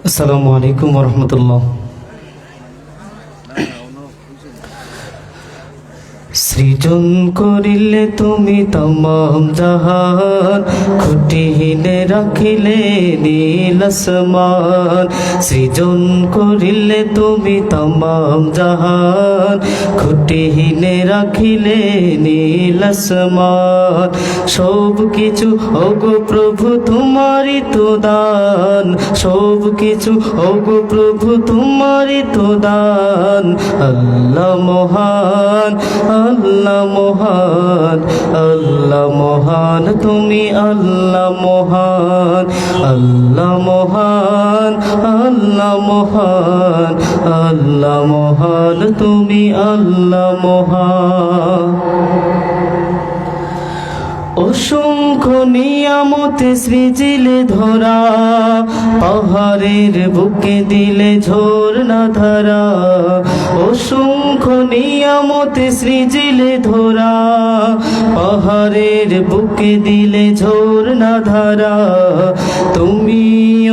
আসসালামু আলাইকুম ওয়া রাহমাতুল্লাহ। সৃজন করিলে তুমি তমাম জাহান, খুঁটিহীনে রাখিলে নীল আসমান। সৃজন করিলে তুমি তমাম জাহান, খুঁটিহীনে রাখিলে নীল আসমান। সব কিছু ওগো প্রভু তোমারই তো দান, সব কিছু ওগো প্রভু তোমারই তো দান। আল্লাহ মহান, আল্লাহ মহান, আল্লাহ মহান, তুমি আল্লাহ মহান। আল্লাহ মহান, আল্লাহ মহান, আল্লাহ মহান, তুমি আল্লাহ মহান। অসংখ্য নিয়ামতে সৃজিলে ধরা, পাহাড়ের বুকে দিলে ঝরনা ধারা। অসংখ্য নিয়ামতে সৃজিলে ধরা, পাহাড়ের বুকে দিলে ঝরনা ধারা। তুমি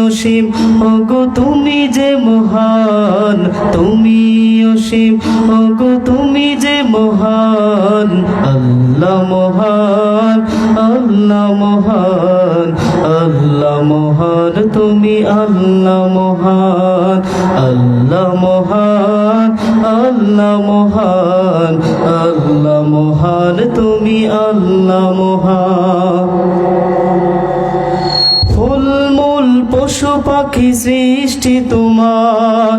অসীম ওগো তুমি যে মহান, তুমি অসীম ওগো তুমি যে মহান। আল্লাহ মহান, আল্লাহ মহান, আল্লাহ মহান, তুমি আল্লাহ মহান। আল্লাহ মহান, আল্লাহ মহান, আল্লাহ মহান, তুমি আল্লাহ মহান। ফুলমূল পশু পাখি সৃষ্টি তোমার,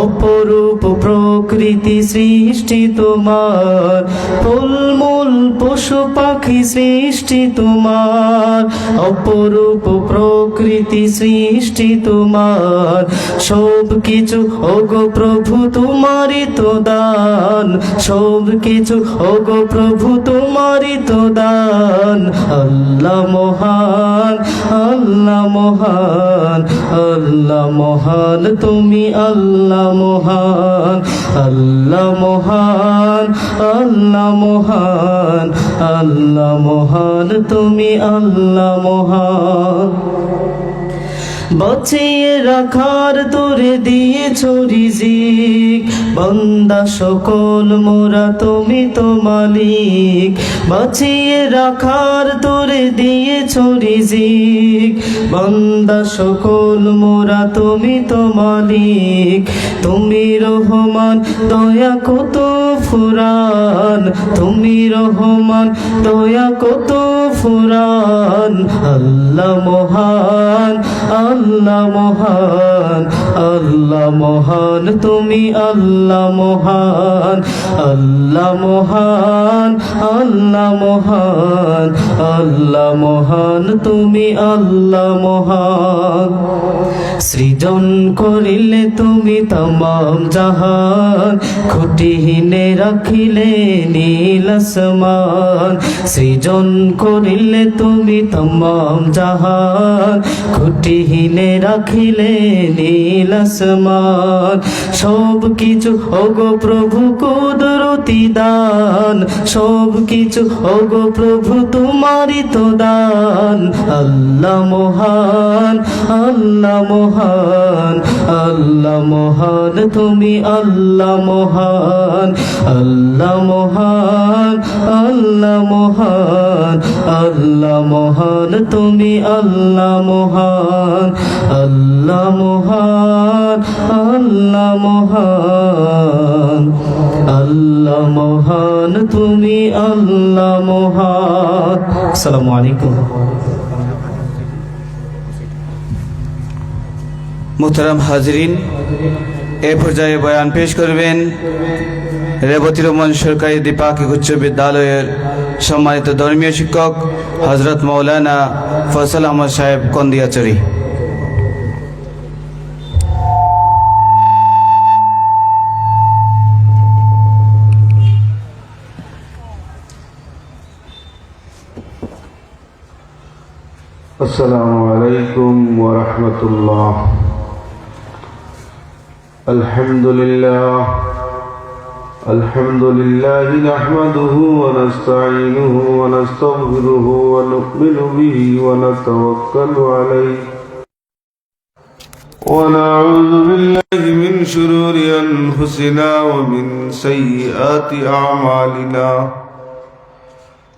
অপরূপ প্রকৃতি সৃষ্টি তোমার। ফুলমূল পশু পাখি সৃষ্টি তোমার, অপরূপ প্রকৃতি সৃষ্টি তোমার। সব কিছু ওগো প্রভু তোমারই তো দান, সব কিছু ওগো প্রভু তোমারই তো দান। আল্লাহ মহান, আল্লাহ মহান, আল্লাহ মহান, তুমি আল্লাহ মহান। আল্লাহ মহান, আল্লাহ মহান, আল্লাহ মহান, তুমি আল্লাহ মহান। বাঁচিয়ে রাখার তোরে দিয়েছ রিজিক, বান্দা সকল মোরা তুমি তো মালিক। বাঁচিয়ে রাখার তোরে দিয়েছ রিজিক, বান্দা সকল মোরা তুমি তো মালিক। তুমি রহমান দয়া কত ফুরান, তুমি রহমান দয়া কত ফুরান। আল্লাহ মহান, আল্লাহ মহান, আল্লাহ মহান, তুমি আল্লাহ মহান। আল্লাহ মহান, আল্লাহ মহান, আল্লাহ মহান, তুমি আল্লাহ মহান। সৃজন করিলে তুমি তমাম জাহান, খুঁটিহীনে রাখিলে নীল আসমান। সৃজন করিলে তুমি তমাম জাহান, খুঁটিহীনে রাখিলে নীল আসমান। সব কিছু ওগো প্রভু কুদরতি দান, সব কিছু ওগো প্রভু তোমারই তো দান। আল্লাহ মহান, আল্লাহ মহান, আল্লাহ মহান, তুমি আল্লাহ মহান। আল্লাহ মহান, আল্লাহ মহান, আল্লাহ মহান, তুমি আল্লাহ মহান। আল্লাহ মহান, আল্লাহ মহান, আল্লাহ মহান, তুমি আল্লাহ মহান। আসসালামু আলাইকুম। মুহতারাম হাজরিন, এ পর্যায়ে বয়ান পেশ করবেন রেবতী রহমান সরকারি দ্বিপাক্ষিক উচ্চ বিদ্যালয়ের সম্মানিত ধর্মীয় শিক্ষক হজরত মৌলানা ফজল আহমদ সাহেব কন্দিয়াচরি। السلام عليكم ورحمة الله. الحمد لله الحمد لله نحمده ونستعينه ونستغفره ونؤمن به ونتوكل عليه ونعوذ بالله من شرور أنفسنا ومن سيئات أعمالنا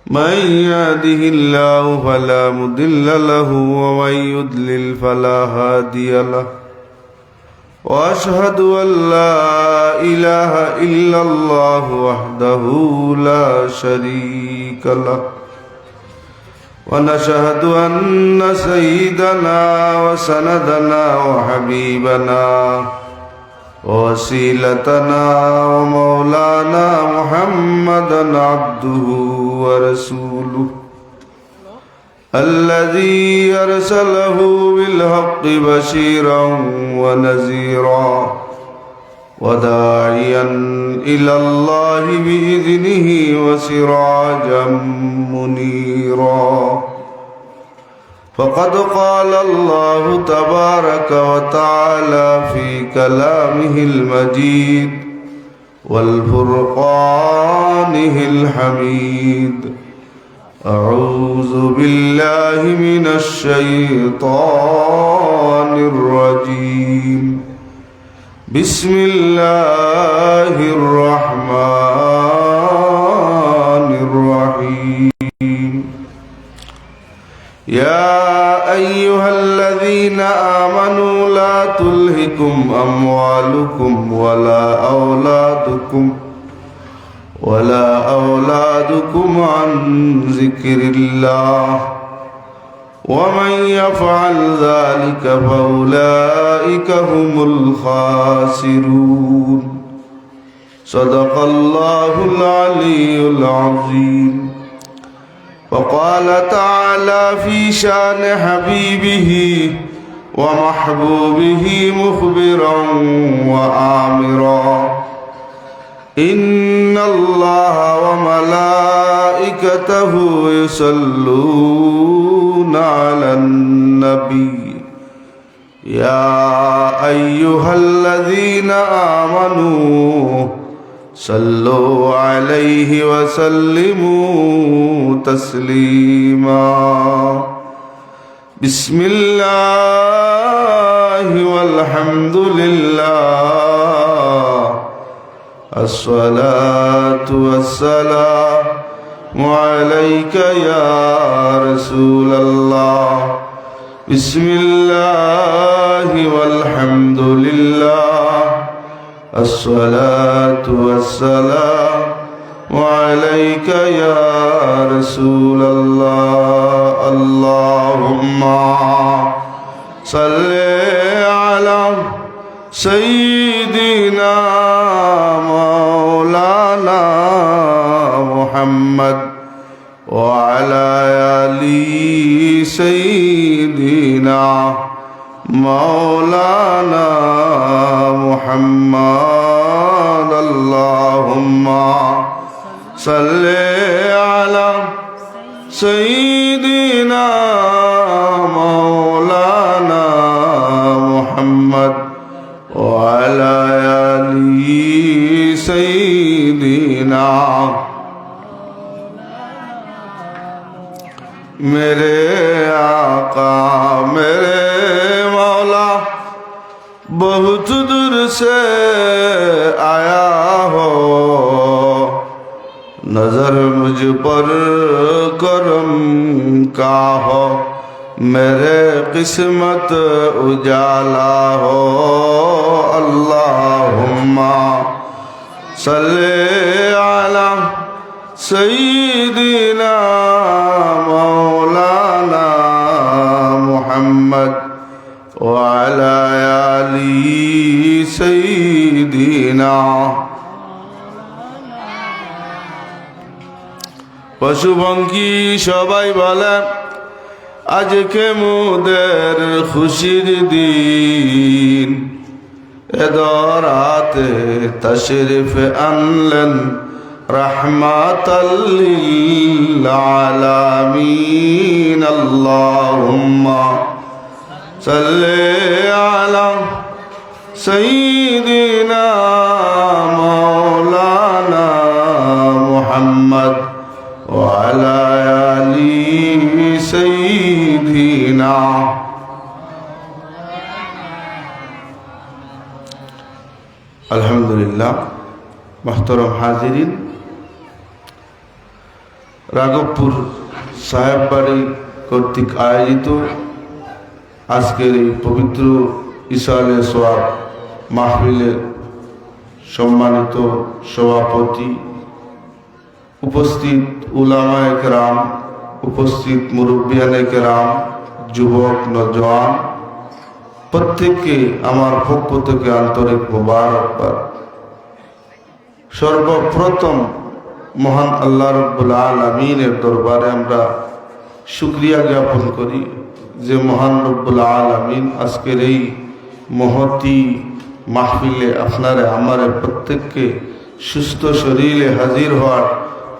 من يهده الله فلا مضل له ومن يضلل فلا هادي له وأشهد أن لا إله إلا الله وحده لا شريك له ونشهد أن سيدنا وسندنا وحبيبنا ووسيلتنا ومولانا محمدا عبده ورسوله الذي أرسله بالحق بشيرا ونذيرا وداعيا إلى الله بإذنه وسراجا منيرا فقد قال الله تبارك وتعالى في كلامه المجيد والفرقانه الحميد أعوذ بالله من الشيطان الرجيم بسم الله الرحمن الرحيم يا أيها الذين آمنوا لا تلهكم أموالكم ولا أولادكم عن ذكر الله ومن يفعل ذلك فأولئك هم الخاسرون صدق الله العلي العظيم وقال تعالى في شان حبيبه ومحبوبه مخبرا وآمرا إن الله وملائكته يصلون على النبي يا أيها الذين آمنوا صلوا عليه وسلموا تسليما بسم الله والحمد لله الصلاة والسلام عليك يا رسول الله بسم الله والحمد لله الصلاة والسلام عليك يا رسول الله اللهم صل على سيدنا مولانا محمد وعلى آل سيدنا مولانا محمد اللهم صل على سيدنا مولانا محمد وعلى آل سيدنا मेरे आका मेरे मौला बहुत दूर से आया हो नजर मुझ पर करम का हो मेरे किस्मत उजाला हो अल्लाहुम्मा सल्ले अला सय्यिदिना मौलाना मुहम्मद वअला आली सय्यिदिना পশু পঙ্খী সবাই বলে আজকে মোদের খুশির দিন এ দরাতে তশরিফ আনলেন রহমাতাল লিল আলামিন আল্লাহুম্মা সাল্লি আলা সাইয়্যিদিনা মাওলানা মুহাম্মদ وعلى آل سيدنا আলহামদুলিল্লাহ। মোহতরম হাজিরিন, রাঘবপুর সাহেব বাড়ি কর্তৃক আয়োজিত আজকের এই পবিত্র ইসালে সোয়াব মাহফিলের সম্মানিত সভাপতি, উপস্থিত উলামায়ে কেরাম, উপস্থিত মুরব্বিয়ানে কেরাম, যুবক নওজওয়ান, প্রত্যেককে আমার পক্ষ থেকে আন্তরিক মোবারকবাদ। সর্বপ্রথম মহান আল্লাহ রাব্বুল আলামিনের দরবারে আমরা শুকরিয়া জ্ঞাপন করি যে মহান রব্বুল আলামিন আজকের এই মহতি মাহফিলে আপনারা আমারে প্রত্যেককে সুস্থ শরীরে হাজির হওয়ার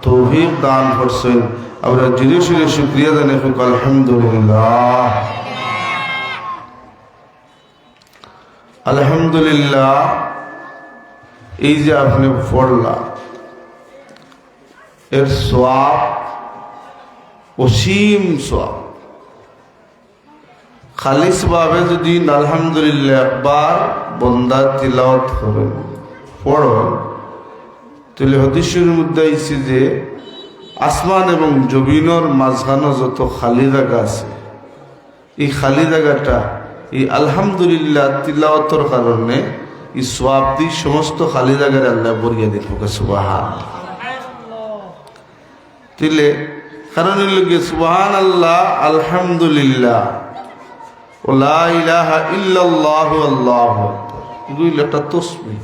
তৌফিক দান করছেন। আমরা ধীরে ধীরে শুকরিয়া জানাই হোক আলহামদুলিল্লাহ। আলহামদুলিল্লাহ, এই যে আপনি পড়লা এর সওয়াব অসীম সওয়াব। খালিস ভাবে যদি আলহামদুলিল্লাহ একবার বন্দা তিলাওয়াত করেন পড়ো, তাহলে হাদিসের মধ্যে আইছে যে আসমান এবং জমিনের মাঝখানে যত খালি জায়গা আছে, এই খালি জায়গাটা এই আলহামদুলিল্লাহ তিলাওয়াতের কারণে এই সওয়াব দি সমস্ত খালি জায়গায় আল্লাহ ভরিয়ে দিন। সুবহানাল্লাহ। তাহলে কারণ হইল কি সুবহানাল্লাহ, আলহামদুলিল্লাহ, লা ইলাহা ইল্লাল্লাহু আল্লাহু আকবার, এগুলো একটা তাসবিহ।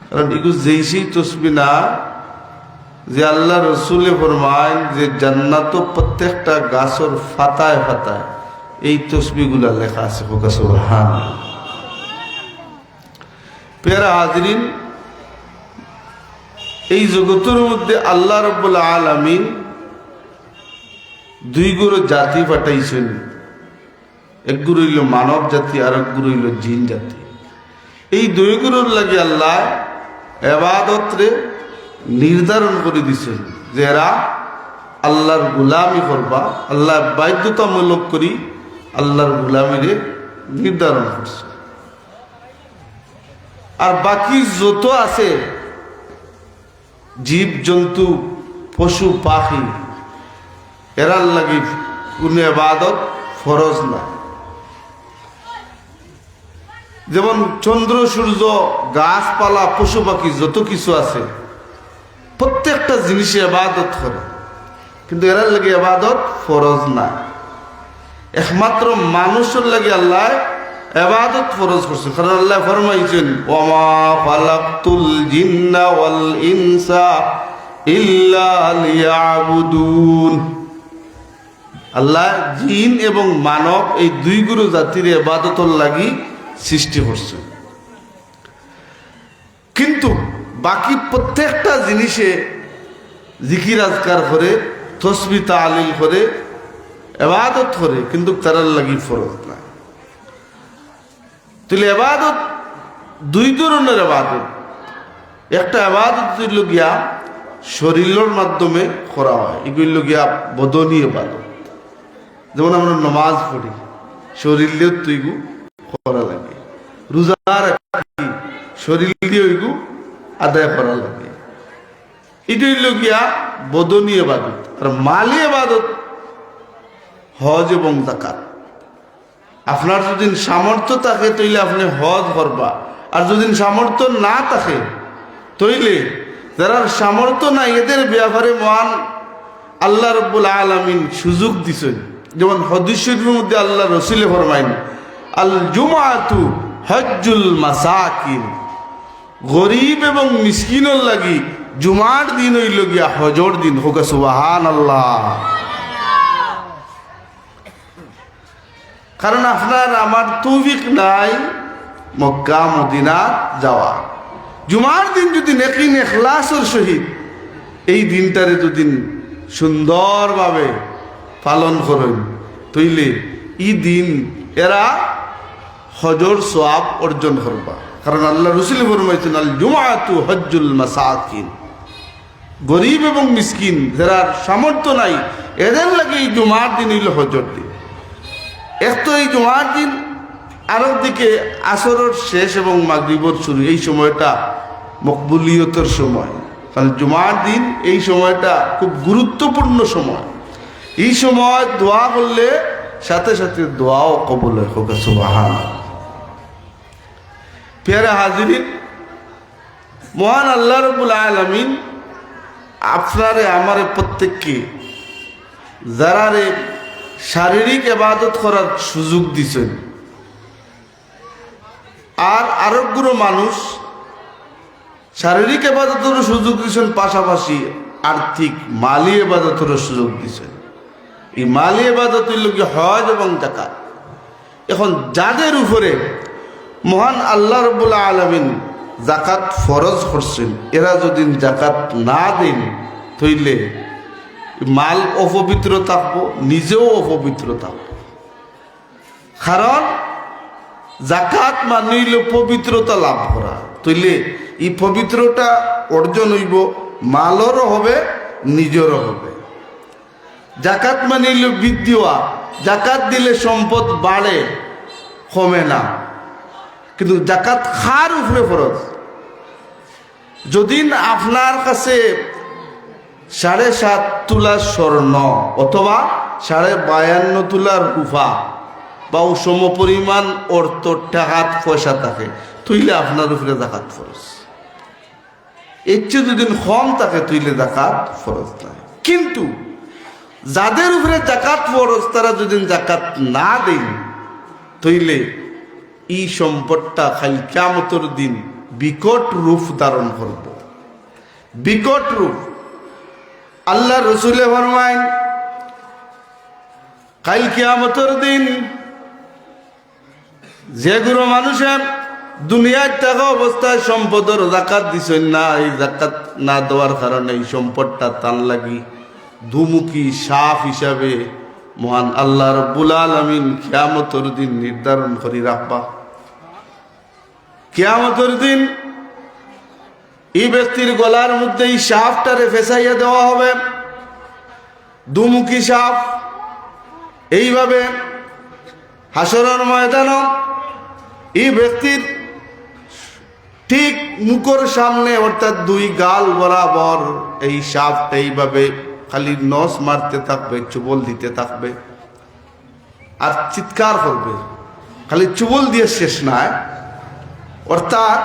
কারণ এগুলো যেই সেই তাসবিহ না যে আল্লাহ রসুলে ফরমায় যে জান্নাত প্রত্যেকটা গাছের ফাতায় ফাতায় এই তসবিহগুলা লেখা আছে। সুবহানাল্লাহ। প্যারা হাজরিন, এই জগতের মধ্যে আল্লাহ রাব্বুল আলামিন দুই গুরু জাতি পাঠাইছেন। এক গুরু হইল মানব জাতি, আর এক গুরু হইল জিন জাতি। এই দুই গুরুর লাগে আল্লাহ ইবাদতরে নির্ধারণ করে দিছেন যে এরা আল্লাহর গোলামি করবা। আল্লাহ বাধ্যতামূলক করি আল্লাহর গোলামিরে নির্ধারণ করছে। আর বাকি যত আছে জীব জন্তু পশু পাখি, এরার লাগি কোনো ইবাদত ফরজ না। যেমন চন্দ্র সূর্য গাছপালা পশু পাখি যত কিছু আছে প্রত্যেকটা জিনিসে ইবাদত করে, কিন্তু এরার লাগে ইবাদত ফরজ না। একমাত্র মানুষের লাগে আল্লাহ ইবাদত ফরজ করছেন। কারণ আল্লাহ ফরমাইছেন ওয়ামা খালাকতুল জিন্না ওয়াল ইনসা ইল্লা লিয়াবুদুন। আল্লাহ জিন এবং মানব এই দুই গুরু জাতির ইবাদতের লাগি সৃষ্টি করছেন। কিন্তু বাকি প্রত্যেকটা জিনিসে জিকির আজকার করে, তসবিহ তাহলিল করে, ইবাদত করে, কিন্তু তারার লাগি ফরজ না। তাহলে ইবাদত দুই ধরনের ইবাদত। একটা ইবাদত হইল গিয়া শরীরের মাধ্যমে করা হয়, এগুলো গিয়া বদনী ইবাদত। যেমন আমরা নামাজ পড়ি, শরীরের তুইগু করা লাগে। রোজা রাখি, শরীর দিয়ে ওইগু আদায় করা লাগে। এটা হইল গিয়া বদনী ইবাদত। আর মালি ইবাদত হজ এবং যাকাত। আপনার যদি সামর্থ্য থাকে তৈলে আপনি হজ করবা, আর যদি সামর্থ্য না থাকে তৈলে যারা সামর্থ্য নাই এদের ব্যাপারে মহান আল্লাহ রাব্বুল আলামিন সুযোগ দিছেন। যেমন হাদিস শরীফের মধ্যে আল্লাহ রাসূল ফরমাইন আল জুমআতু হজ্জুল মাসাকিন, গরিব এবং মিসকিনের লাগি জুমার দিন হইল গিয়া হজর দিন। হোক সুবহানাল্লাহ। কারণ আপনার আমার তৌফিক নাই মক্কা মদিনা যাওয়া। জুমার দিন যদি নেকি ইখলাসের সহিত এই দিনটারে দুদিন সুন্দরভাবে পালন করেন তইলে এই দিন এরা হজর সওয়াব অর্জন করবা। কারণ আল্লাহ রাসূল ফরমাইছেন আল জুমআতু হজ্জুল মাসাকিন, গরিব এবং মিসকিন যারা সামর্থ্য নাই এদের লাগে এই জুমার দিন হইল হজর দিন। এক তো এই জুমার দিন আরেক দিকে আসরের শেষ এবং মাগরিবর শুরু, এই সময়টা মকবুলিয়তের সময়। কারণ জুমার দিন এই সময়টা খুব গুরুত্বপূর্ণ সময়। এই সময় দোয়া করলে সাথে সাথে দোয়াও কবুল হয়। হোক সুবহানাল্লাহ। প্যারা হাজিরিন, মহান আল্লাহ রাব্বুল আলামিন আপনারে আমারে প্রত্যেককে যারারে শারীরিক ইবাদত করার সুযোগ দিছেন, আর আরোগ্য মানুষ শারীরিক ইবাদতেরও সুযোগ দিচ্ছেন, পাশাপাশি আর্থিক মালি ইবাদতেরও সুযোগ দিচ্ছেন। এই মালি ইবাদত হইল কি হজ এবং যাকাত। এখন যাদের উপরে মহান আল্লাহ রাব্বুল আলামিন যাকাত ফরজ করছেন, এরা যদি যাকাত না দেন তইলে মাল অপবিত্র থাকবো, নিজেও অপবিত্র থাকবো। কারণ যাকাত মানে হইল পবিত্রতা লাভ করা। তইলে এই পবিত্রতা অর্জন হইব, মালরও হবে, নিজেরও হবে। যাকাত মানে হইল বৃদ্ধি হওয়া। যাকাত দিলে সম্পদ বাড়ে, কমে না। কিন্তু যাকাত খার উপরে ফরজ। যদি আপনার কাছে 7.5 তোলা স্বর্ণ অথবা 52.5 তোলার রূপা বা সম পরিমাণ অর্থ টাকা পয়সা থাকে, তুইলে আপনার উপরে যাকাত ফরজ। এর চেয়ে যদি কম থাকে তুইলে যাকাত ফরজ নয়। কিন্তু যাদের উপরে যাকাত ফরজ তারা যদি যাকাত না দেন তইলে এই সম্পদটা খালি কিয়ামতের দিন বিকট রূপ ধারণ করব। বিকট রূপ। আল্লাহ রসুলে ফরমায় কাল কিয়ামতের দিন যেগুলো মানুষের দুনিয়ার টাকা অবস্থায় সম্পদের যাকাত দিছেন না, এই যাকাত না দেওয়ার কারণে এই সম্পদটা তান লাগি ধুমুকি সাপ হিসাবে মহান আল্লাহ রাব্বুল আলামিন কিয়ামতের দিন নির্ধারণ করে রাখবা। কিয়ামতের দিন এই ব্যক্তির গলার মধ্যে এই সাপটারে ফেসাইয়া দেওয়া হবে, দুমুখী সাপ। এইভাবে হাসরের ময়দানে এই ব্যক্তির ঠিক মুখের সামনে অর্থাৎ 2 গাল বরাবর এই সাপটা এইভাবে খালি নস মারতে থাকবে, চুবল দিতে থাকবে আর চিৎকার করবে। খালি চুবল দিয়ে শেষ নয়, অর্থাৎ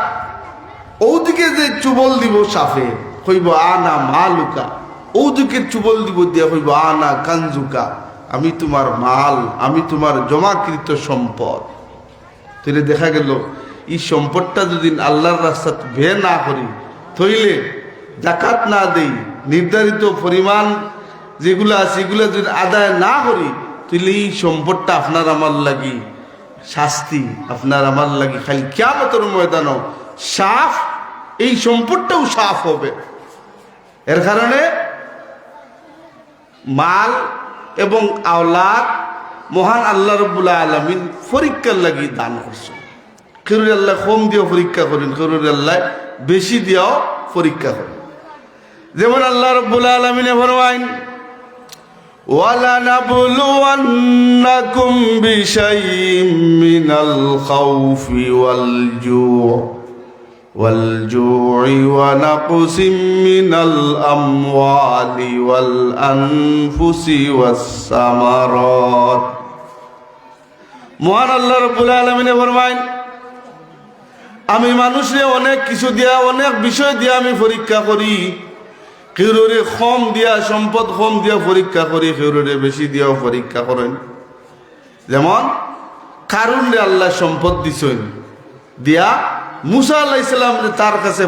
ওদিকে যে চুবল দিব সাপে কইব আনা মালুকা, ওদিকে চুবল দিব দিয়া কইব আনা কানজুকা, আমি তোমার মাল, আমি তোমার জমাকৃত সম্পদ। তাহলে দেখা গেল এই সম্পদটা যদি আল্লাহর রাস্তাত ব্যয় না করি, তইলে যাকাত না দেই, নির্ধারিত পরিমাণ যেগুলো আছে এগুলো যদি আদায় না করি, তাহলে এই সম্পদটা আপনার আমার লাগি শাস্তি, আপনার আমার লাগি খালি কিয়ামতের ময়দানও সাফ, এই সম্পদটাও সাফ হবে। এর কারণে মাল এবং আওলাদ মহান আল্লাহ রাব্বুল আলামিন পরীক্ষার লাগি দান করছেন। কেউর আল্লাহ কম দিয়েও পরীক্ষা করেন, কেউর আল্লাহ বেশি দিয়েও পরীক্ষা করেন। যেমন আল্লাহ রাব্বুল আলামিনে ফরমায়েন وَلَنَبْلُوَنَّكُمْ بِشَيْءٍ مِّنَ الْخَوْفِ وَالْجُوعِ وَنَقْصٍ مِّنَ الْأَمْوَالِ وَالْأَنفُسِ وَالثَّمَرَاتِ। মহান আল্লাহ রাব্বুল আলামিনে ফরমায়েন আমি মানুষে অনেক কিছু দিয়া, অনেক বিষয় দিয়া আমি পরীক্ষা করি। কেউরে কম দিয়া, সম্পদ কম দিয়া পরীক্ষা করি, কেউরে বেশি দিয়াও পরীক্ষা করেন। যেমন কারুনরে আল্লাহ সম্পদ দিছেন, দিয়া মুসা আলাইহিস সালাম তার কাছে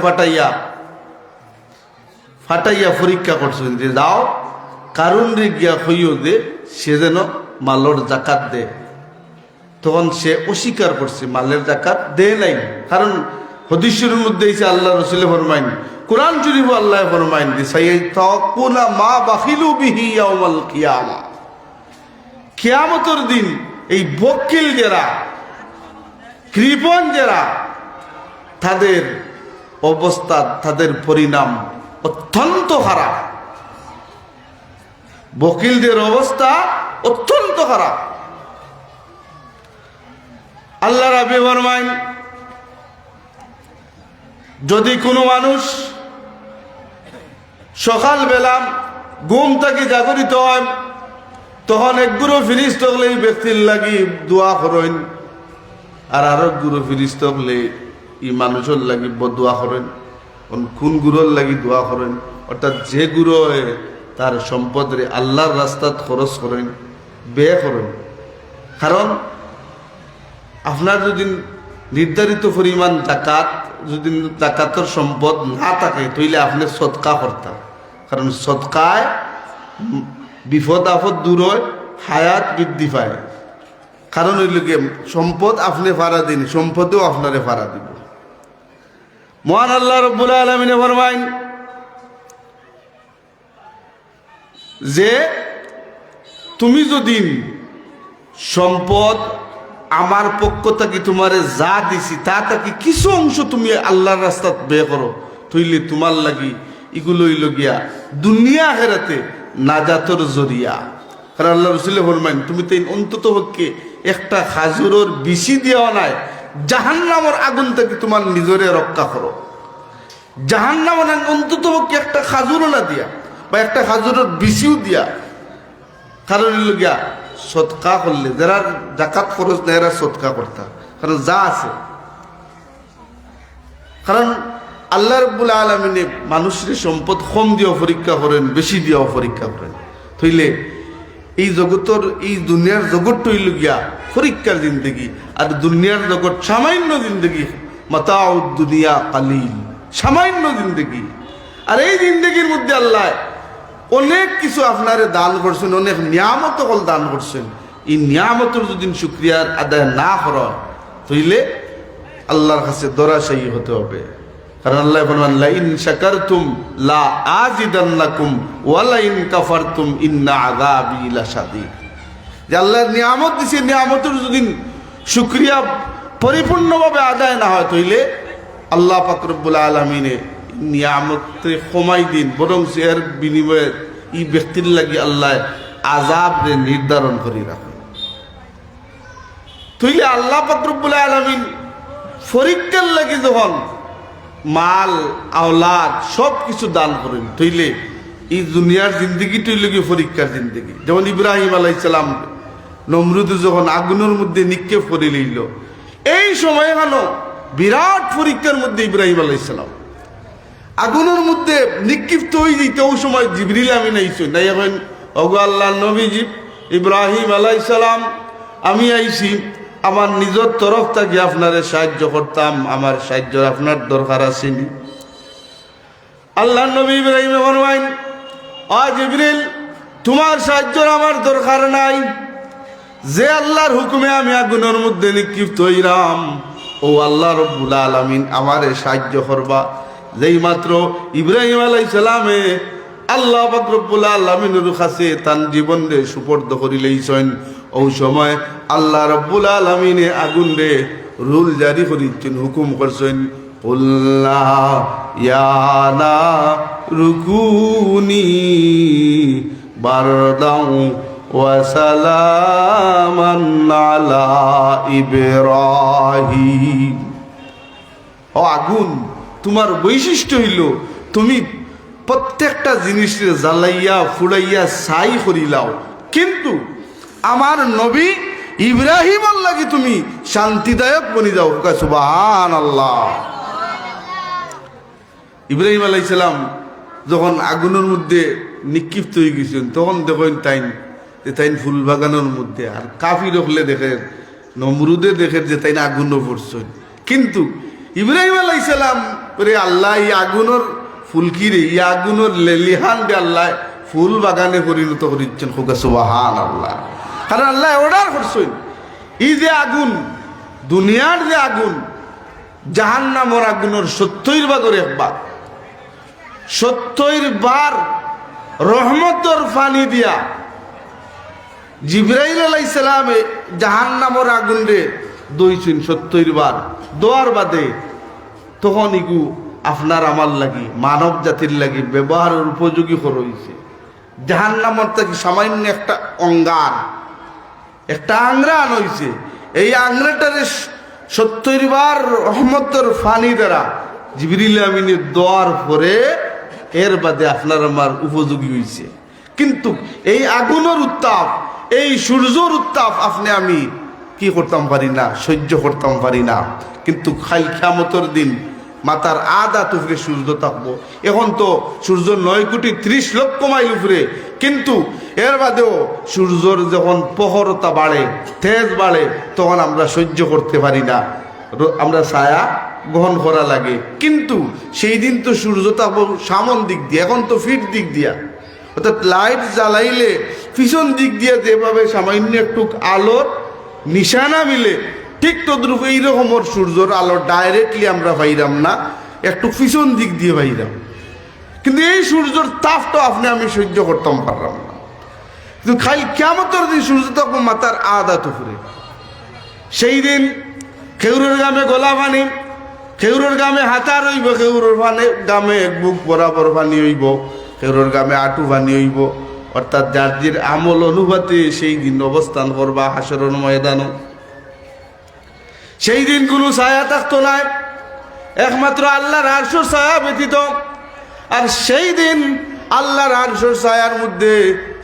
ফাটাইয়া পরীক্ষা করছেন যে যাও কারুনরে গিয়া কইও দে সে যেন মালর যাকাত দে। তখন সে অস্বীকার করছে, মালের যাকাত দেয় নাই। কারণ হাদিসের মধ্যে এসে আল্লাহ রাসূল ফরমাইন, কোরআন শরীফ আল্লাহ ফরমাইন সাইয়াতাকুনা মা বাখিলু বিহি ইয়াউমাল কিয়ামা। কিয়ামতের দিন এই বকিল যারা, কৃপণ যারা, তাদের অবস্থা, তাদের পরিণাম অত্যন্ত খারাপ। বকিলদের অবস্থা অত্যন্ত খারাপ। আল্লাহ রাব্বি ফরমাইন, যদি কোনো মানুষ সকালবেলা ঘুম থেকে জাগরিত হয়, তখন একগুলো ফিরিস্ত হলে এই ব্যক্তির লাগি দোয়া করেন, আর আরো গুরু ফিরিস্ত হলে এই মানুষের লাগি বদোয়া করেন। কোন গুরুর লাগি দোয়া করেন? অর্থাৎ যে গুরু তার সম্পদের আল্লাহর রাস্তাত খরচ করেন, ব্যয় করেন। কারণ আপনার যদি নির্ধারিত পরিমাণ জাকাত, যদি জাকাতের সম্পদ না থাকে, তাইলে আপনি সদকা করতেন। কারণ সদকায় বিপদ আপদ দূর হয়, হায়াত বৃদ্ধি পায়। কারণ ওই লোকে সম্পদ আপনি ভাড়া দিন, সম্পদেও আপনারে ভাড়া দিব। মহান আল্লাহ রাব্বুল আলামিনে ফরমাইন যে তুমি যদি সম্পদ আমার পক্ষ থেকে তোমারে যা দিছি তা থেকে কিছু অংশ তুমি আল্লাহর রাস্তাত ব্যয় করো, তইলে তোমার লাগি এগুলো হইল গিয়া দুনিয়া আখিরাতে নাজাতর জরিয়া। কারণ আল্লাহ রাসূল ফরমাইন, তুমি তো অন্তত পক্ষে একটা খাজুরের বিচি দেওয়া নাই, জাহান্নামের আগুন থেকে তোমার নিজরে রক্ষা করো। জাহান্নামের অন্তত পক্ষে একটা খাজুরও না দিয়া, বা একটা খাজুরের বিচিও দিয়া। কারণ হইল গিয়া সদকা করলে যারা জাকাত খরচ নেয় এরা সদকা করতা, কারণ যা আছে। কারণ আল্লাহ রাব্বুল আলামিনে মানুষের সম্পদ কম দিয়েও পরীক্ষা করেন, বেশি দিয়েও পরীক্ষা করেন। তইলে এই জগতের, এই দুনিয়ার জগৎটা হইল গিয়া পরীক্ষার জিন্দগি, আর দুনিয়ার জগৎ সামান্য জিন্দগি, মাতাউদ দুনিয়া কালিল, সামান্য জিন্দগি। আর এই জিন্দগির মধ্যে আল্লাহ অনেক কিছু আপনারে দান করছেন, অনেক নিয়ামত কল দান করছেন। এই নিয়ামতের যদি শুকরিয়ার আদায় না করা, তাইলে আল্লাহর কাছে দরাশায়ী হতে হবে। কারণ আল্লাহ বলেন, লা ইন শাকারতুম লা আযিদান্নাকুম ওয়া লা ইন কাফারতুম ইন্না আযাবি লাশাদীদ। যে আল্লাহর নিয়ামত দিছে, নিয়ামতের যদি শুকরিয়া পরিপূর্ণভাবে আদায় না হয়, তাইলে আল্লাহ পাক রব্বুল আলামিনে নিয়ামতে কমাই দিন, বরং এর বিনিময়ে এই ব্যক্তির লাগি আল্লাহ আযাব নির্ধারণ করে রাখেন। তাইলে আল্লাহ পাক রব্বুল আলামিন পরীক্ষার লাগি যখন মাল আওলাদ সব কিছু দান করেন, তাইলে এই দুনিয়ার জিন্দগিটাই লাগে পরীক্ষার জিন্দগি। যেমন ইব্রাহিম আলাইহিস সালাম নমরুদে যখন আগুনের মধ্যে নিক্ষেপ করে নিল, এই সময় কেন বিরাট পরীক্ষার মধ্যে ইব্রাহিম আলাইহিস সালাম আগুনের মধ্যে নিক্ষিপ্ত হয়ে যেত। ওই সময় জিবরিল আমিন আইসেন, নাই এখন ওগো আল্লাহর নবী ইব্রাহিম আলাইহিস সালাম, আমি আইছি আমার নিজের তরফ থেকে আপনারে সাহায্য করতাম, আমার সাহায্য আপনার দরকার আসেনি। আল্লাহর নবী ইব্রাহিম ফরমাইন, ও জিবরিল, তোমার সাহায্যের আমার দরকার নাই। যে আল্লাহর হুকুমে আমি আগুনের মধ্যে নিক্ষিপ্ত হইলাম, ও আল্লাহ রাব্বুল আলামিন আমারে সাহায্য করবা। যেই মাত্র ইব্রাহিম আলাইহিস সালামে আল্লাহ পাক রব্বুল আলামিনের কাছে তার জীবন রে সুপর্দ করিলেইছেন, ওই সময় আল্লাহ রাব্বুল আলামিনে আগুন রে রুল জারি করিছেন, হুকুম করছেন, কুল্লা ইয়া নারুকুনি বারদাউ ওয়া সালামান আলা ইব্রাহিম। ও আগুন, তোমার বৈশিষ্ট্য হইল তুমি প্রত্যেকটা জিনিসের জ্বালাইয়া ফুড়াইয়া ছাই করিলাও, কিন্তু আমার নবী ইব্রাহিমের লাগি তুমি শান্তিদায়ক বনি যাও। সুবহানাল্লাহ। ইব্রাহিম আলাইহিস সালাম যখন আগুনের মধ্যে নিক্ষিপ্ত হয়ে গেছেন, তখন দেখেন তাইন ফুল বাগানের মধ্যে, আর কাফির হলে দেখেন, নমরুদে দেখেন যে তাইন আগুনও পড়ছেন। কিন্তু ইব্রাহিম আলাইহিস সালাম রে আল্লাহ এই আগুনের ফুলকিরে, এই আগুনের লেলিহান দিয়ে আল্লাহ ফুল বাগানে পরিণত করিচ্ছেন। সুবহানাল্লাহ। কারণ আল্লাহ অর্ডার করছেন, এই যে আগুন, দুনিয়ার যে আগুন, জাহান্নামের আগুনের 70 ভাগের 1 ভাগ, 70 বার রহমতের পানি দিয়া জিবরাইল আলাইহিস সালামে জাহান্নামের আগুন রে দইছেন 70 বার। দোয়ার বাদে তখন ইগু আপনার আমার লাগি, মানব জাতির লাগি ব্যবহারের উপযোগী হইছে। জাহান্নামের থেকে সামান্য একটা অঙ্গার, একটা আংরা আনইছে, এই আংরাটারে 70 বার রহমতের ফানি দ্বারা জিবরিল আমিনের দোয়ার পরে এর বাদে আপনার আমার উপযোগী হয়েছে। কিন্তু এই আগুনের উত্তাপ, এই সূর্যর উত্তাপ আপনি আমি কি করতাম পারি না, সহ্য করতাম পারি না। কিন্তু খাই কিয়ামতের দিন মাতার আধা উপরে সূর্য থাকবো। এখন তো সূর্য 9,30,00,000 মাইল উপরে, কিন্তু এর বাদেও সূর্যর যখন প্রখরতা বাড়ে, তেজ বাড়ে, তখন আমরা সহ্য করতে পারি না, আমরা ছায়া গ্রহণ করা লাগে। কিন্তু সেই দিন তো সূর্য থাকবো সামন দিক দিয়ে, এখন তো ফিট দিক দিয়া, অর্থাৎ লাইট জ্বালাইলে পিছন দিক দিয়ে যেভাবে সামান্য একটু আলোর নিশানা মিলে, ঠিক তদ্রুপ এইরকম সূর্যর আলো ডাইরেক্টলি আমরা পাইলাম না, একটু পিছন দিক দিয়ে পাইলাম। কিন্তু এই সূর্যর তাপটা আপনি আমি সহ্য করতাম পারলাম না। কিন্তু খালি কিয়ামতের দিন সূর্য তখন মাথার আধা উপরে। সেই দিন খেউরের গ্রামে গলা পানি, খেউরের গ্রামে হাতা রইব, খেউরের গ্রামে এক বুক বরাবর পানি হইব, খেউরের গ্রামে আঁটু পানি হইব। অর্থাৎ যার যার আমল অনুপাতে সেই দিন অবস্থান করবা হাসরের ময়দানও। সেই দিন কোনো ছায়া থাকতো না, একমাত্র আল্লাহর আরশের ছায়া ব্যতীত। আর সেই দিন আল্লাহর আরশের ছায়ার মধ্যে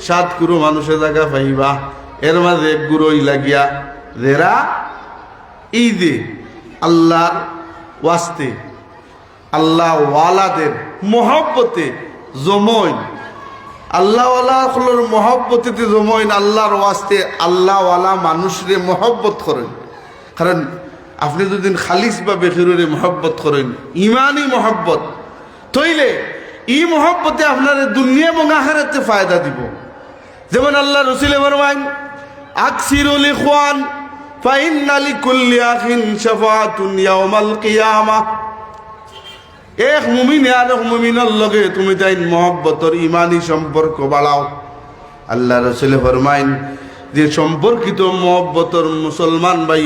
7 গুরু মানুষের জায়গা পাইবা। এর মাঝে এক গুরুই লাগিয়া যারা ঈদে আল্লাহর ওয়াস্তে, আল্লাহ ওয়ালাদের মহব্বতে জমইন, আল্লাহ ওয়ালার মহব্বতে জমইন, আল্লাহর ওয়াস্তে আল্লাহ ওয়ালা মানুষরে মহব্বত করেন। কারণ আপনি যদি খালিসভাবে খেরুরে মহব্বত করেন, ইমানই মহব্বত, তইলে এই মহব্বতে আপনার দুনিয়া এবং আখিরাতে ফায়দা দিব। যেমন আল্লাহ রসুল ফরমান, আকসিরুল ইখওয়ান ফাইন্না লিকুল্লি আখিন শাফাআতুন ইয়াউমাল কিয়ামাহ। এক মুমিন আর এক মুমিনের লগে তুমি তাই মহব্বতর ইমানি সম্পর্ক বাড়াও। আল্লাহ রসুল ফরমাইন যে সম্পর্কিত মহব্বতর মুসলমান ভাই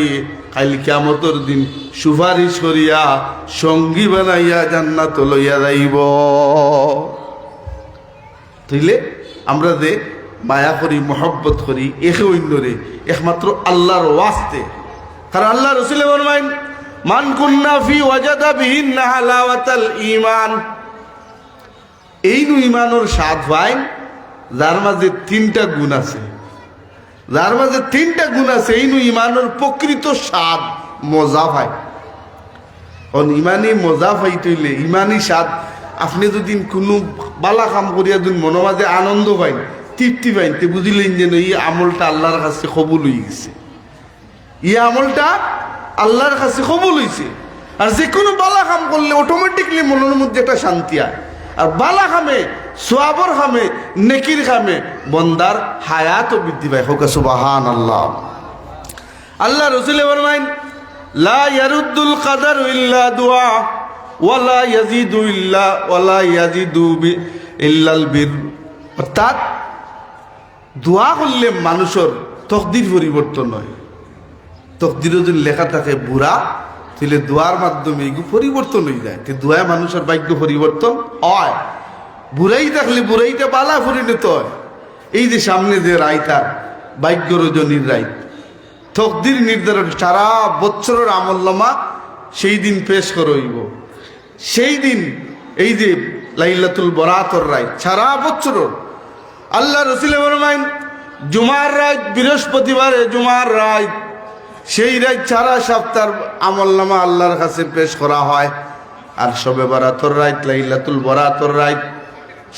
কাল কিয়ামতের দিন সুপারিশ করিয়া সঙ্গী বানাইয়া জান্নাত লইয়া যাইব। তাইলে আমরা যে মায়া করি, মহব্বত করি একে অন্যরে একমাত্র আল্লাহর ওয়াস্তে। কারণ আল্লাহ রসুল ফরমাইন, মান কুন্না ফি ওয়াজাদা বিহিন্না হালাওয়াতাল ঈমান। এই নু ঈমানের স্বাদ পায় যার মাঝে 3টা গুণ আছে, যার মাঝে 3টা গুণ আছে, এই নু ঈমানের প্রকৃত স্বাদ মজা পায়। কারণ ইমানি মজা পাইতে, ইমানি স্বাদ আপনি যদি কোনো বালা কাম করিয়া যদি মনের মাঝে আনন্দ পাইন, তৃপ্তি পাইন, তে বুঝিলেন যেন এই আমলটা আল্লাহর কাছে কবুল হয়ে গেছে, এই আমলটা আল্লাহর কাছে কবুল হয়েছে। আর যে কোনো বালা কাম করলে অটোমেটিকলি মনের মধ্যে একটা শান্তি হয়। আর বালা খামে, সোয়াবর খামে, নেকির খামে বন্দার হায়াতও বৃদ্ধি পায়। হোক সুবহানাল্লাহ। আল্লাহ রসুল ফরমাইন, লা ইয়ারুদ্দুল কাদার ইল্লা দুআ ওয়ালা ইয়াজিদু ইল্লা ওয়ালা ইয়াজিদু ইল্লাল বির। অর্থাৎ দোয়া করলে মানুষের তকদির পরিবর্তন হয়। তকদিরও যদি লেখা থাকে বুড়া, তাহলে দোয়ার মাধ্যমে এগুলো পরিবর্তন হয়ে যায়। দোয়ায় মানুষের ভাগ্য পরিবর্তন হয়। বুড়াই থাকলে বুড়াইটা বালা পরিণত হয়। এই যে সামনে যে রায়তার ভাগ্য রজনীর রায়, তকদির নির্ধারণ সারা বছরের আমলনামা সেই দিন পেশ করইব। সেই দিন এই যে লাইলাতুল বরাতর রায় সারা বছরের। আল্লাহ রসুল ফরমাইন, জুমার রাত, বৃহস্পতিবারে জুমার রাত, সেই রাত সারা সপ্তাহ আমলনামা আল্লাহর কাছে পেশ করা হয়। আর শবে বরাতর রাত, লাইলাতুল বরাতর রাত,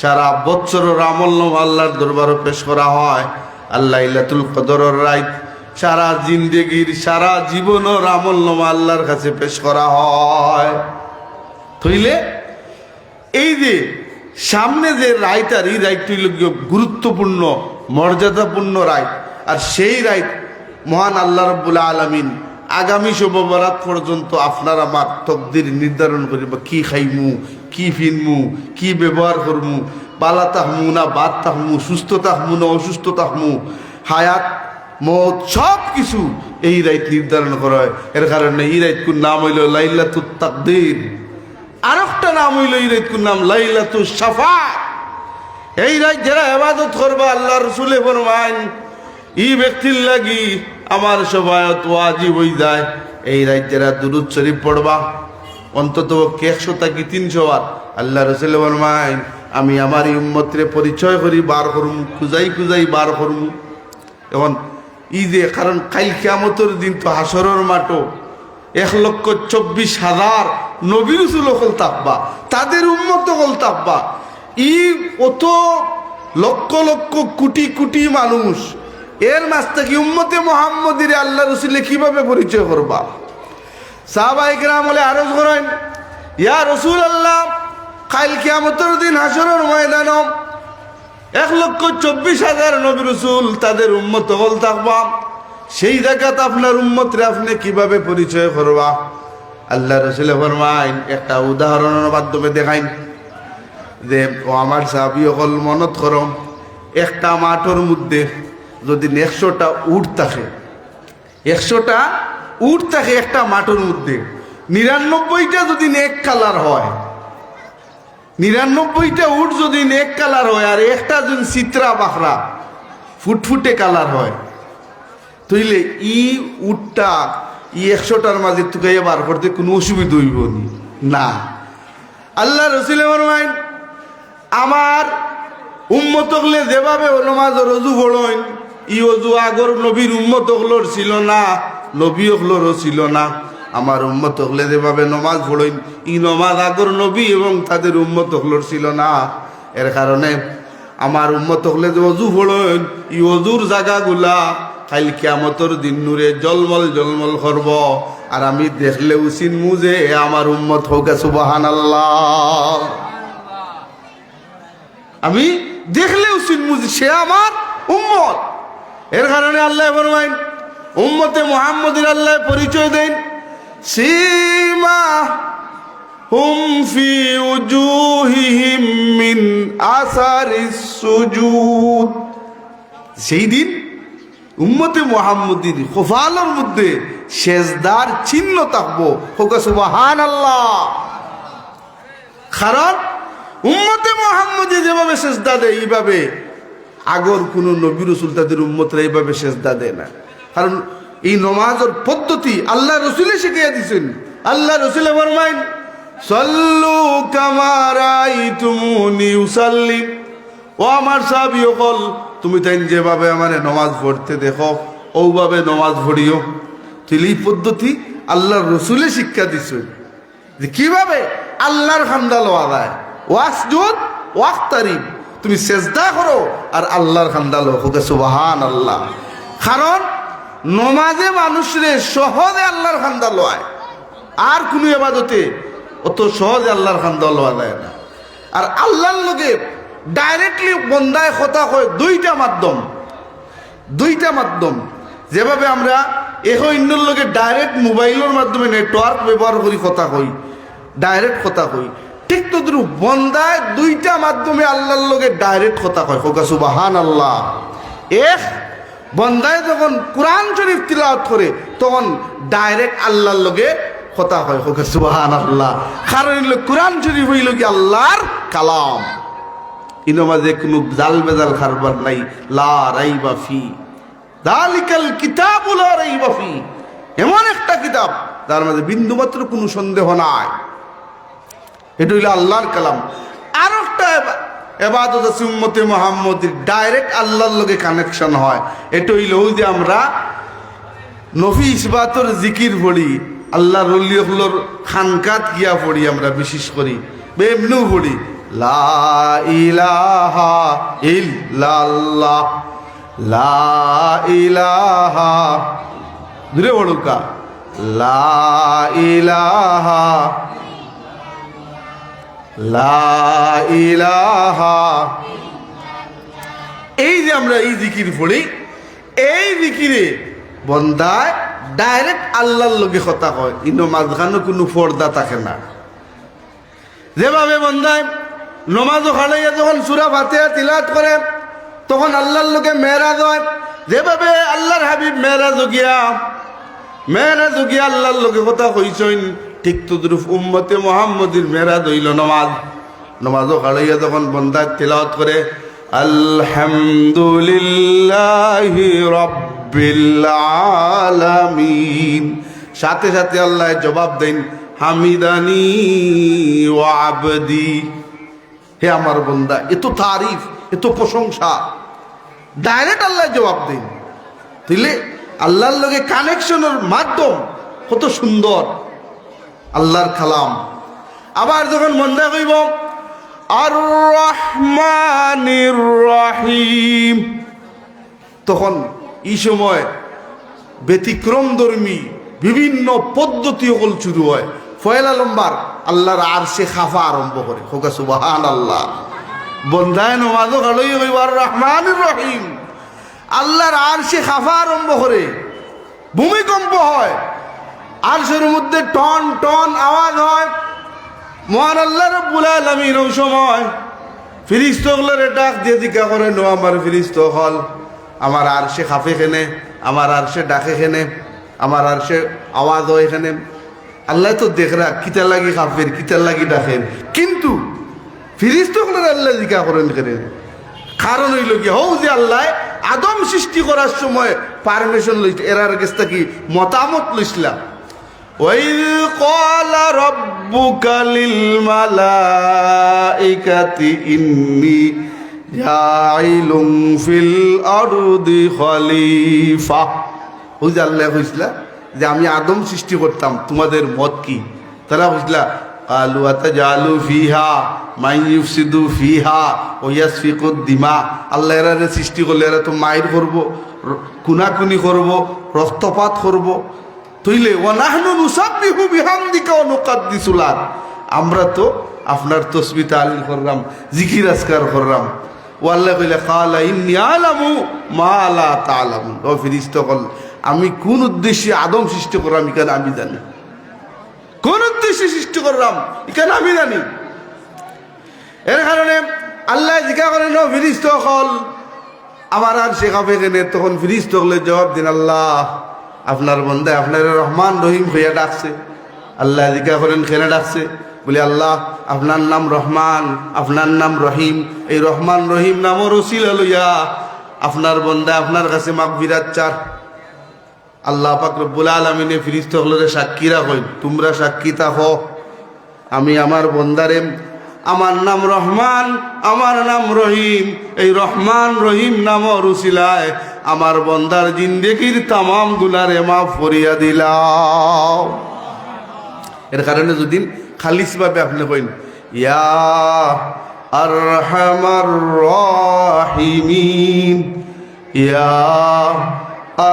সারা বছরের আমলনামা আল্লাহর দরবারে পেশ করা হয়। আর লাইলাতুল কদরের রাত সারা জিন্দেগির, সারা জীবনের আমলনামা আল্লাহর কাছে পেশ করা হয়। তাইলে এই যে সামনে যে রায়টার, এই রায়টি গুরুত্বপূর্ণ মর্যাদাপূর্ণ রায়। আর সেই রায় মহান আল্লাহ রাব্বুল আলামিন আগামী শবে বরাত পর্যন্ত আপনার আমার তকদির নির্ধারণ করিব। কি খাইমু, কি ফিনমু, কি ব্যবহার করমু, বালা তাহমু না বাদ তাহমু, সুস্থ তাহমু না অসুস্থ তাহমু, হায়াত মত সব কিছু এই রাইত নির্ধারণ করা হয়। এর কারণে এই রাইত কোন নাম হইল লাইলাতুত তাকদীর। আর একটা নাম হইল এই রাইত কোন নাম লাইলাতুস শাফাআত। এই রাইত যারা ইবাদত করবে, আল্লাহ রাসূলে ফরমায়েন, এই ব্যক্তির লাগি আমার শাফাআত ওয়াজিব হয়ে যায়। এই রাজ্যেরা দুরুদ শরীফ পড়বা অন্তত 100 কি 300 বার। আল্লাহ রসুল ফরমায় আমি আমার এই উম্মতরে পরিচয় করি বার করুম, খুঁজাই খুঁজাই বার করুম। এখন ই যে কারণ কাল কিয়ামতের দিন তো হাসরের মাঠও 1,24,000 নবী রাসূল হল তাকবা, তাদের উম্মত হল তাকবা। ই অত লক্ষ লক্ষ কোটি কোটি মানুষ, এর মাঝ থেকে উম্মতে মুহাম্মদীর আল্লাহ রসুলে কিভাবে পরিচয় করবা? সাহাবায়ে কেরাম বলে আরজ করেন, ইয়া রাসূলুল্লাহ, কাল কিয়ামতের দিন হাসরের ময়দান 1,24,000 নবী রাসূল তাদের উম্মত হল তাকবা, সেই জায়গাতে আপনার উম্মতরে আপনি কিভাবে পরিচয় করবা? আল্লাহ রসুল ফরমাইন একটা উদাহরণের মাধ্যমে দেখাইন যে ও আমার সাহাবী হল মনত করম, একটা মাঠের মধ্যে যদি 100টা উট থাকে, 100টা উট থাকে একটা মাঠের মধ্যে, 99টা যদি নেক কালার হয়, 99টা উট যদি নেক কালার হয় আর একটা যদি চিত্রা বাখরা ফুটফুটে কালার হয়, তাইলে ই উটটা ই 100টার মাঝে তুকাইয়া বার করতে কোনো অসুবিধা হইব না। আল্লাহ রসুল ফরমাইন আমার উম্মত হলে যেভাবে নমাজ রজু পড়েন, ই অজু আগর নবীর উম্মত হলোর ছিল না, নবী হলোরও ছিল না। আমার উম্মত হলে যেভাবে নমাজ পড়েন, ই নমাজ আগর নবী এবং তাদের উম্মত হলোর ছিল না। এর কারণে আমার উম্মত হলে যে অজু পড়েন, ই অজুর জায়গাগুলা কাল কিয়ামতের দিন নূরে জলমল জলমল করব, আর আমি দেখলেও চিনমু যে আমার উম্মত হোক। সুবহানাল্লাহ। আমি দেখলেও চিনমু যে সে আমার উম্মত। এর কারণে আল্লাহ ফরমাইন উম্মতে মুহাম্মদের আল্লাহ পরিচয় দেন, সীমা হুম ফি উজুহিহিম মিন আসারিস সুজুদ। সেই দিন উম্মতে মুহাম্মদীর খোফালের মধ্যে সেজদার চিহ্ন থাকবো। সুবহানাল্লাহ। কারণ উম্মতে মুহাম্মদী যেভাবে সেজদা দেয়, এইভাবে আগর কোন নবী রাসূল তাদের উম্মতরা এইভাবে সেজদা দেয় না। কারণ এই নমাজের পদ্ধতি আল্লাহ রসুলে শিখিয়ে দিয়েছেন। আল্লাহ রসুলে ফরমাইন সাল্লু কামা রাআইতুমুনি উসাল্লি। ও আমার সাহাবী সকল, তুমি তাই যেভাবে আমার নমাজ পড়তে দেখো ওভাবে নমাজ পড়িও। তাহলে এই পদ্ধতি আল্লাহর রসুলে শিক্ষা দিচ্ছেন যে কিভাবে আল্লাহর খান্দা লওয়া যায়। ওয়াসজুদ ওয়াক্তারিব, তুমি সেজদা করো আর আল্লাহর খান্দা লো। সুবহানাল্লাহ। কারণ নমাজে মানুষরে সহজে আল্লাহর খান্দা লয়, আর কোনো ইবাদতে অত সহজে আল্লাহর খান্দা লওয়া যায় না। আর আল্লাহর লগে ডাইরেক্টলি বন্দায় কথা কয় দুইটা মাধ্যম। যেভাবে আমরা এখন ইন্ডোর লগে ডাইরেক্ট মোবাইলের মাধ্যমে নেটওয়ার্ক ব্যবহার করি কথা কই, ডাইরেক্ট কথা কই, ঠিক তো বন্দায় দুইটা মাধ্যমে আল্লাহর লগে ডাইরেক্ট কথা কয়। সুবহানাল্লাহ। এক বন্দায় যখন কোরআন শরীফ তিলাওয়াত করে তখন ডাইরেক্ট আল্লাহর লগে কথা কয়। সুবহানাল্লাহ। কারণ কোরআন শরীফ হইল কি আল্লাহর কালাম, ইনো মাঝে কোনো জাল বেজাল খারবার নাই। লা রাইবা ফি যালিকাল কিতাবু লা রাইবা ফি, এমন একটা কিতাব যার মাঝে বিন্দুমাত্র কোনো সন্দেহ নাই। এটা হইল আল্লাহর কালাম। আর একটা ইবাদত আছে উম্মতে মুহাম্মদীর, ডাইরেক্ট আল্লাহর লগে কানেকশন হয়। এটা হইল ওই যে আমরা নফি ইসবাতর জিকির পড়ি, আল্লাহর ওলিগুলোর খানকাত গিয়া পড়ি, আমরা বিশেষ করি বেমনু পড়ি লা ইলাহা ইল্লাল্লাহ, লা ইলাহা দূরে বড়ুকা, লা ইলাহা লা ইলাহা। এই যে আমরা এই জিকির পড়ি, এই জিকিরে বন্দায় ডাইরেক্ট আল্লাহর লগে কথা কয়, ইনো মাঝখানে কোনো পর্দা থাকে না। যেভাবে বন্দায় নমাজ খালাইয়া যখন সূরা ফাতিহা তিলাওয়াত করে তখন আল্লাহর লগে মেরাজ হয়, যেভাবে আল্লাহর হাবিব মেরাজ গিয়া আল্লাহর লগে কথা কইছেন, ঠিক তদ্রুপ উম্মতে মুহাম্মদীর মেরাজ হইল নমাজ খালাইয়া যখন বন্দা তিলাওয়াত করে আলহামদুলিল্লাহি রাব্বিল আলামিন, সাথে সাথে আল্লাহ জবাব দেন হামিদানি ওয়া আবদি, হে আমার বান্দা, এত তারিফ, এত প্রশংসা, ডাইরেক্ট আল্লাহ জবাব দেন। তাইলে আল্লাহর লগে কানেকশনের মাধ্যম কত সুন্দর আল্লাহর কালাম। আবার যখন মন্দা কইব আর রহমানির রহিম, তখন এই সময় ব্যতিক্রমধর্মী বিভিন্ন পদ্ধতি সকল শুরু হয়। পয়লা নম্বর আল্লাহর আরশে খাফা আরম্ভ করে, হোকা সুবহানাল্লাহ। বন্ধায় নমাজও গালই হইব আর রহমানির রহিম, আল্লাহর আরশে খাফা আরম্ভ করে, ভূমিকম্প হয়, আরশের মধ্যে টন টন আওয়াজ হয়। মহান আল্লাহ রাব্বুল আলামিন ওই সময় ফেরেশতাগুলোরে ডাক দিয়ে জিজ্ঞাসা করে, নো আমার ফেরেশতা হল, আমার আরশে খাফে খেনে, আমার আরশে ডাকে খেনে, আমার আরশে আওয়াজ হয় এখানে। আল্লাহ তো দেখরা কিতা লাগি খাফের, কিতা লাগি ডাকেন, কিন্তু ফেরেশতাগুলোরে আল্লাহ জিজ্ঞাসা করেন কেন? কারণ হইল কি, হও যে আল্লাহ আদম সৃষ্টি করার সময় পারমিশন লইছে, এরার কাছ থেকে মতামত লইছিলাম। وَإِذْ قَالَ رَبُّكَ لِلْمَلَائِكَةِ إِنِّي جَاعِلٌ فِي الْأَرْضِ خَلِيفَةً, ওই যে আল্লাহ কইছিলা যে আমি আদম সৃষ্টি করতাম, তোমাদের মত কি? তারা কইছিলা قَالُوا أَتَجْعَلُ فِيهَا مَن يُفْسِدُ فِيهَا وَيَسْفِكُ الدِّمَاءَ, আল্লাহ এরা সৃষ্টি করলে এরা তো মায়ের করবো, কুনাকুনি করবো, রক্তপাত করবো। তইলে ওয়ানাহনু নুসাব্বিহু বিহামদিকা ওয়া নুকাদ্দিসু লাক, আমরা তো আপনার তাসবিহ তাহলিল করলাম, জিকির আজকার করলাম। ও আল্লাহ কইলে ক্বালা ইন্নী আ'লামু মা লা তা'লামুন, ও ফেরেশতা কল, আমি কোন উদ্দেশ্যে আদম সৃষ্টি করলাম এখানে আমি জানি, কোন উদ্দেশ্যে সৃষ্টি করলাম এখানে আমি জানি। এর কারণে আল্লাহ জিজ্ঞাসা করেন, ও ফেরেশতা কল আমার আর শেখাবে কেনে? তখন ফেরেশতা কলে জবাব দিন, আল্লাহ আপনার বন্দে আপনার রহমান রহিম হইয়া ডাকছে। আল্লাহ জিজ্ঞাসা করেন কেন ডাকছে? বলে আল্লাহ আপনার নাম রহমান, আপনার নাম রহিম, এই রহমান রহিম নামও রসিলা লইয়া আপনার বন্দে আপনার কাছে মাগফিরাত চার। আল্লাহ পাক রব্বুল আলামিনে ফেরেশতাগুলোরে সাক্ষী রাখেন, তোমরা সাক্ষী থাকো আমি আমার বন্দারে, আমার নাম রহমান, আমার নাম রহিম, এই রহমান রহিম নাম রুসিলায় আমার বন্দার জিন্দেগির তামাম গুনারে মাফ করিয়া দিলাম। এর কারণে যদি খালিস ভাবে আপনি কইন ইয়া আরহামার রাহিমিন, ইয়া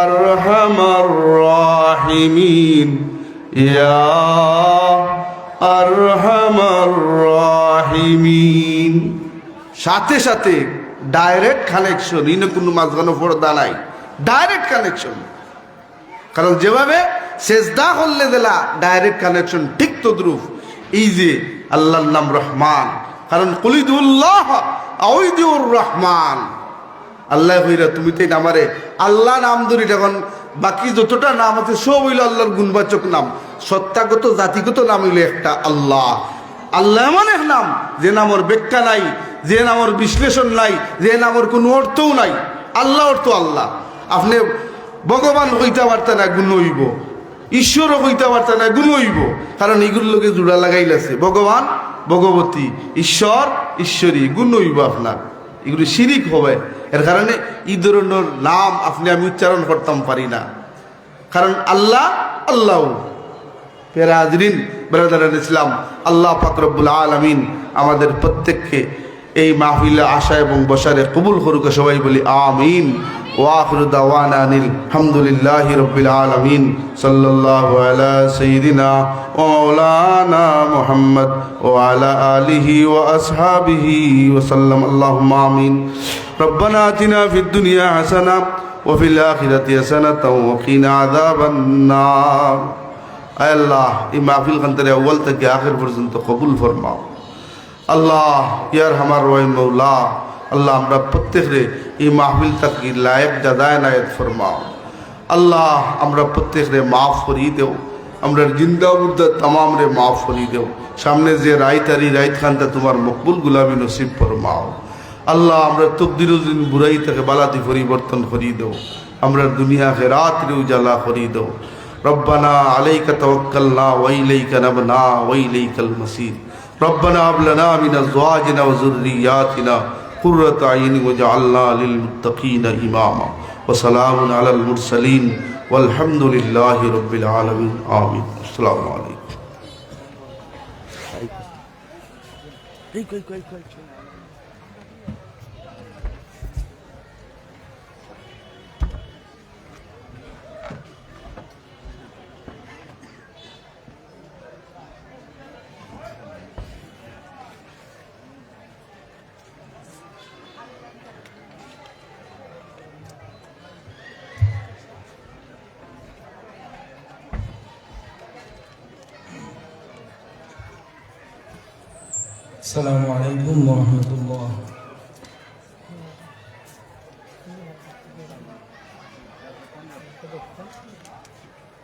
আরহামার রাহিমিন, ইয়া আরহামার রাহিমিন, সাথে সাথে ডাইরেক্ট কানেকশন, ইনে কোনো মাঝখানে পর্দা নাই, ডাইরেক্ট কানেকশন। কারণ যেভাবে সেজদা করলে দিলা ডাইরেক্ট কানেকশন, ঠিক তদ্রুপ এই যে আল্লাহর নাম রহমান, কারণ কুলিদুল্লাহ আউইদুর রহমান, আল্লাহ কইরা তুমি তো আমারে আল্লাহ নাম ধরি, তখন বাকি যতটা নাম আছে সব হইল আল্লাহর গুণবাচক নাম, সত্তাগত জাতিগত নাম হইল একটা আল্লাহ। আল্লাহ এমন এক নাম যে নামর ব্যাখ্যা নাই, যে নামর বিশ্লেষণ নাই, যে নামর কোনো অর্থও নাই। আল্লাহ অর্থ আল্লাহ। আপনি ভগবান হইতে পারতেন না, গুণ হইব, ঈশ্বরও হইতে পারতেন না, গুণ হইব, কারণ এইগুলোর লোকে জোড়া লাগাইলাছে, ভগবান ভগবতী, ঈশ্বর ঈশ্বরী, গুণ হইব আপনার, এগুলি শিরিক হবে। এর কারণে এই ধরনের নাম আপনি আমি উচ্চারণ করতাম পারি না, কারণ আল্লাহ আল্লাহ। পেরা হাজরিন ব্রাদারান ইসলাম, আল্লাহ পাক রব্বুল আলামিন আমাদের প্রত্যেককে এই মাহফিলে আসা এবং বসারে কবুল করুক, সবাই বলি আমিন। ওয়া আখিরু দাওয়ানা আনিল হামদুলিল্লাহি রাব্বিল আলামিন, সাল্লাল্লাহু আলা সাইয়্যিদিনা ওয়া মাওলানা মুহাম্মদ ওয়া আলা আলিহি ওয়া আসহাবিহি ওয়া সাল্লাম। আল্লাহুম্মা আমিন। রব্বানা আতিনা ফিদ দুনিয়া হাসানাহ ওয়া ফিল আখিরাতি হাসানাতাও ওয়া কিনা আযাবান নার। আয় আল্লাহ, এই মাহফিল খানতে আউয়াল থেকে আখির পর্যন্ত কবুল ফরমাও। আল্লাহ ইয়ার আমার রহিম মৌলা, আল্লাহ আমরা প্রত্যেকরে এই মাহফিল তাকি লায়ক জাদায় নায়ত ফরমাও। আল্লাহ আমরা প্রত্যেকরে মাফ করিয়ে দেও, আমরা জিন্দা মুর্দা তামাম রে মাফ করিয়ে দেও। সামনে যে রাইতারি রাইত খানটা তোমার মকবুল গুলামি নসিব ফরমাও। আল্লাহ আমরা তকদিরুদ্দিন বুড়াই থেকে বালাতি পরিবর্তন করিয়ে দেও, আমরা দুনিয়াকে রাত রে উজালা করিয়ে দেও। ربنا عليك توكلنا وإليك نبنا وإليك المصير ربنا هب لنا من أزواجنا وذرياتنا قرة أعين واجعلنا للمتقين إماما وسلام على المرسلين والحمد لله رب العالمين آمين السلام عليكم السلام عليكم ورحمة الله